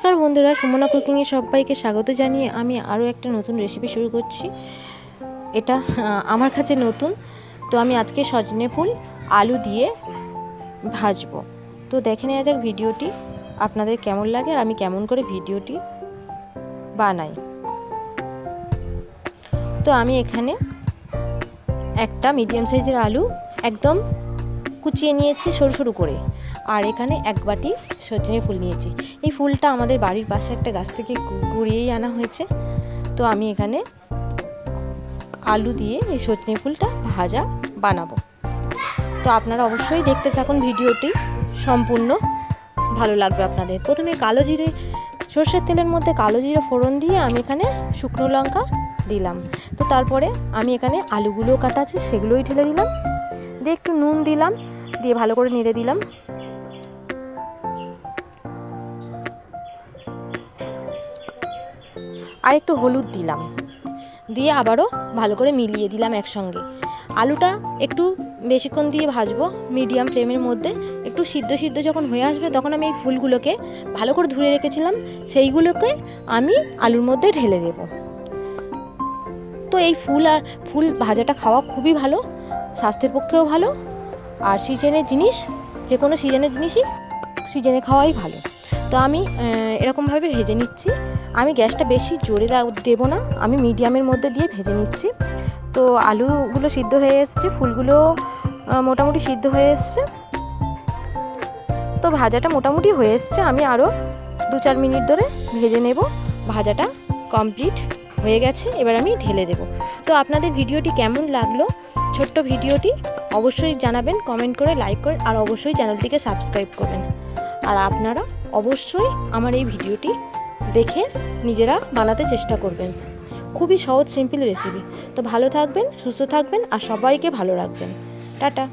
নমস্কার বন্ধুরা, সুমনা কুকিংয়ে সবাইকে স্বাগত জানিয়ে আমি আরও একটা নতুন রেসিপি শুরু করছি। এটা আমার কাছে নতুন। তো আমি আজকে সজনে ফুল আলু দিয়ে ভাজবো। তো দেখে নেওয়া যাক ভিডিওটি আপনাদের কেমন লাগে আর আমি কেমন করে ভিডিওটি বানাই। তো আমি এখানে একটা মিডিয়াম সাইজের আলু একদম কুচিয়ে নিয়েছি সরু সরু করে, আর এখানে এক বাটি সজনে ফুল নিয়েছি। এই ফুলটা আমাদের বাড়ির পাশে একটা গাছ থেকে কুড়িয়েই আনা হয়েছে। তো আমি এখানে আলু দিয়ে এই সজনে ফুলটা ভাজা বানাবো। তো আপনারা অবশ্যই দেখতে থাকুন ভিডিওটি, সম্পূর্ণ ভালো লাগবে আপনাদের। প্রথমে কালো জিরে, সরষের তেলের মধ্যে কালো জিরে ফোড়ন দিয়ে আমি এখানে শুকনো লঙ্কা দিলাম। তো তারপরে আমি এখানে আলুগুলো কাটা আছে সেগুলোই ঢেলে দিলাম, দিয়ে একটু নুন দিলাম, দিয়ে ভালো করে নেড়ে দিলাম। আর একটু হলুদ দিলাম, দিয়ে আবারও ভালো করে মিলিয়ে দিলাম একসঙ্গে। আলুটা একটু বেশিক্ষণ দিয়ে ভাজবো মিডিয়াম ফ্লেমের মধ্যে। একটু সিদ্ধ সিদ্ধ যখন হয়ে আসবে তখন আমি এই ফুলগুলোকে ভালো করে ধুয়ে রেখেছিলাম, সেইগুলোকে আমি আলুর মধ্যে ঢেলে দেব। তো এই ফুল ভাজাটা খাওয়া খুবই ভালো, স্বাস্থ্যের পক্ষেও ভালো, আর সিজনের জিনিস, যে কোনো সিজনের জিনিসই সিজনে খাওয়াই ভালো। তো আমি এরকমভাবে ভেজে নিচ্ছি। আমি গ্যাসটা বেশি জোরে দেবো না, আমি মিডিয়ামের মধ্যে দিয়ে ভেজে নিচ্ছি। তো আলুগুলো সিদ্ধ হয়ে এসছে, ফুলগুলো মোটামুটি সিদ্ধ হয়ে এসছে। তো ভাজাটা মোটামুটি হয়ে এসছে, আমি আরও 2-4 মিনিট ধরে ভেজে নেব। ভাজাটা কমপ্লিট হয়ে গেছে, এবার আমি ঢেলে দেব। তো আপনাদের ভিডিওটি কেমন লাগলো, ছোট্ট ভিডিওটি অবশ্যই জানাবেন কমেন্ট করে, লাইক করে, আর অবশ্যই চ্যানেলটিকে সাবস্ক্রাইব করবেন। আর আপনারা অবশ্যই আমার এই ভিডিওটি দেখে নিজেরা বানাতে চেষ্টা করবেন। খুবই সহজ সিম্পল রেসিপি। তো ভালো থাকবেন, সুস্থ থাকবেন, আর সবাইকে ভালো রাখবেন। টাটা।